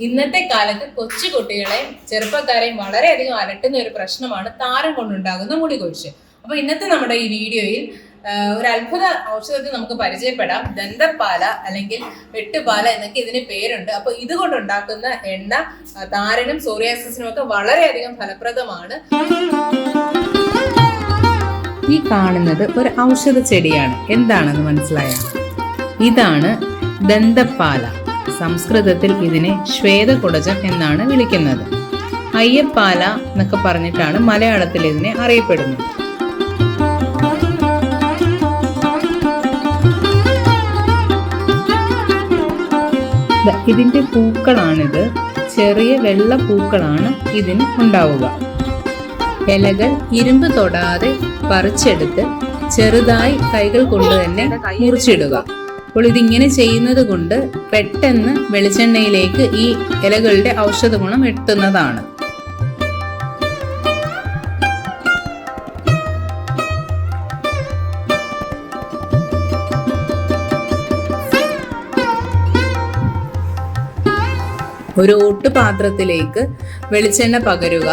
ഇന്നത്തെ കാലത്ത് കൊച്ചുകുട്ടികളെ ചെറുപ്പക്കാരെയും വളരെയധികം അലട്ടുന്ന ഒരു പ്രശ്നമാണ് താരം കൊണ്ടുണ്ടാകുന്ന മുടി കൊഴിച്ചിൽ. അപ്പൊ ഇന്നത്തെ നമ്മുടെ ഈ വീഡിയോയിൽ ഒരു അത്ഭുത ഔഷധത്തെ നമുക്ക് പരിചയപ്പെടാം. ദന്തപ്പാല അല്ലെങ്കിൽ വെട്ടുപാല എന്നൊക്കെ ഇതിന് പേരുണ്ട്. അപ്പൊ ഇതുകൊണ്ടുണ്ടാക്കുന്ന എണ്ണ താരനും സോറിയാസിസിനും ഒക്കെ വളരെയധികം ഫലപ്രദമാണ്. ഈ കാണുന്നത് ഒരു ഔഷധ ചെടിയാണ്. എന്താണെന്ന് മനസ്സിലായോ? ഇതാണ് ദന്തപ്പാല. സംസ്കൃതത്തിൽ ഇതിനെ ശ്വേതകുടജം എന്നാണ് വിളിക്കുന്നത്. അയ്യപ്പാല എന്നൊക്കെ പറഞ്ഞിട്ടാണ് മലയാളത്തിൽ ഇതിനെ അറിയപ്പെടുന്നത്. ഇതിന്റെ പൂക്കളാണിത്. ചെറിയ വെള്ള പൂക്കളാണ് ഇതിന് ഉണ്ടാവുക. ഇലകൾ ഇരുമ്പ് തൊടാതെ പറിച്ചെടുത്ത് ചെറുതായി കൈകൾ കൊണ്ട് തന്നെ മുറിച്ചിടുക. അപ്പോൾ ഇതിങ്ങനെ ചെയ്യുന്നത് കൊണ്ട് പെട്ടെന്ന് വെളിച്ചെണ്ണയിലേക്ക് ഈ ഇലകളുടെ ഔഷധ ഗുണം എത്തുന്നതാണ്. ഒരു ഓട്ടുപാത്രത്തിലേക്ക് വെളിച്ചെണ്ണ പകരുക.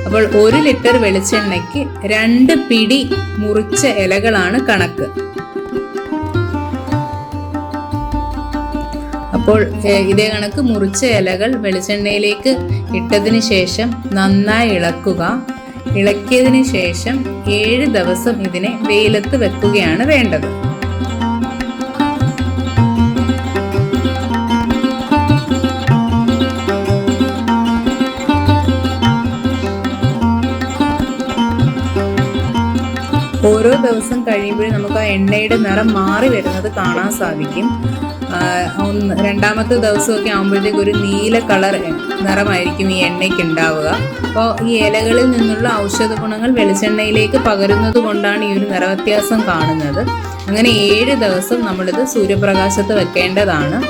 അപ്പോൾ 1 ലിറ്റർ വെളിച്ചെണ്ണയ്ക്ക് 2 പിടി മുറിച്ച ഇലകളാണ് കണക്ക്. അപ്പോൾ ഇതേ കണക്ക് മുറിച്ച ഇലകൾ വെളിച്ചെണ്ണയിലേക്ക് ഇട്ടതിന് ശേഷം നന്നായി ഇളക്കുക. ഇളക്കിയതിന് ശേഷം 7 ദിവസം ഇതിനെ വെയിലത്ത് വെക്കുകയാണ് വേണ്ടത്. ഓരോ ദിവസം കഴിയുമ്പോഴും നമുക്ക് ആ എണ്ണയുടെ നിറം മാറി വരുന്നത് കാണാൻ സാധിക്കും. രണ്ടാമത്തെ ദിവസമൊക്കെ ആകുമ്പോഴത്തേക്ക് ഒരു നീല കളർ നിറമായിരിക്കും ഈ എണ്ണയ്ക്ക് ഉണ്ടാവുക. അപ്പോൾ ഈ ഇലകളിൽ നിന്നുള്ള ഔഷധ ഗുണങ്ങൾ വെളിച്ചെണ്ണയിലേക്ക് പകരുന്നത് കൊണ്ടാണ് ഈ ഒരു നിറവ്യത്യാസം കാണുന്നത്. അങ്ങനെ 7 ദിവസം നമ്മളിത് സൂര്യപ്രകാശത്ത് വെക്കേണ്ടതാണ്.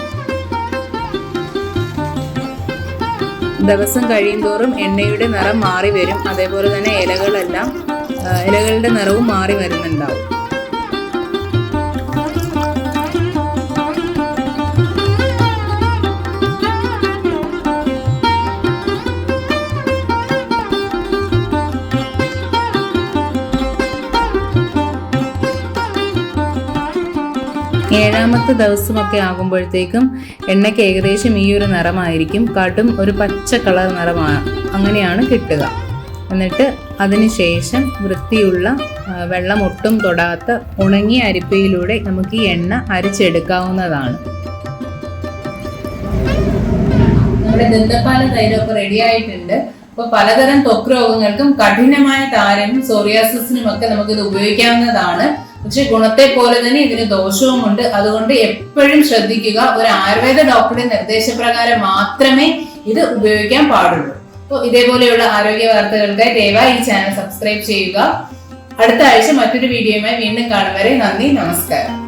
ദിവസം കഴിയുന്തോറും എണ്ണയുടെ നിറം മാറി വരും. അതേപോലെ തന്നെ ഇലകളുടെ നിറവും മാറി വരുന്നുണ്ടാവും. ഏഴാമത്തെ ദിവസമൊക്കെ ആകുമ്പോഴത്തേക്കും എണ്ണയ്ക്ക് ഏകദേശം ഈ ഒരു നിറമായിരിക്കും. കടും ഒരു പച്ച കളർ നിറമാണ് അങ്ങനെയാണ് കിട്ടുക. എന്നിട്ട് അതിനുശേഷം വൃത്തിയുള്ള വെള്ളം ഒട്ടും തൊടാത്ത ഉണങ്ങിയ അരിപ്പയിലൂടെ നമുക്ക് ഈ എണ്ണ അരിച്ചെടുക്കാവുന്നതാണ്. നമ്മുടെ ദന്തപ്പാല തൈലൊക്കെ റെഡി ആയിട്ടുണ്ട്. അപ്പോൾ പലതരം ത്വക്ക് രോഗങ്ങൾക്കും കഠിനമായ താരനും സോറിയാസിസിനും ഒക്കെ നമുക്കിത് ഉപയോഗിക്കാവുന്നതാണ്. പക്ഷെ ഗുണത്തെ പോലെ തന്നെ ഇതിന് ദോഷവുമുണ്ട്. അതുകൊണ്ട് എപ്പോഴും ശ്രദ്ധിക്കുക, ഒരു ആയുർവേദ ഡോക്ടറുടെ നിർദ്ദേശപ്രകാരം മാത്രമേ ഇത് ഉപയോഗിക്കാൻ പാടുള്ളൂ. അപ്പോൾ ഇതേപോലെയുള്ള ആരോഗ്യ വാർത്തകൾക്കായി ദയവായി ഈ ചാനൽ സബ്സ്ക്രൈബ് ചെയ്യുക. അടുത്ത ആഴ്ച മറ്റൊരു വീഡിയോയുമായി വീണ്ടും കാണും വരെ നന്ദി, നമസ്കാരം.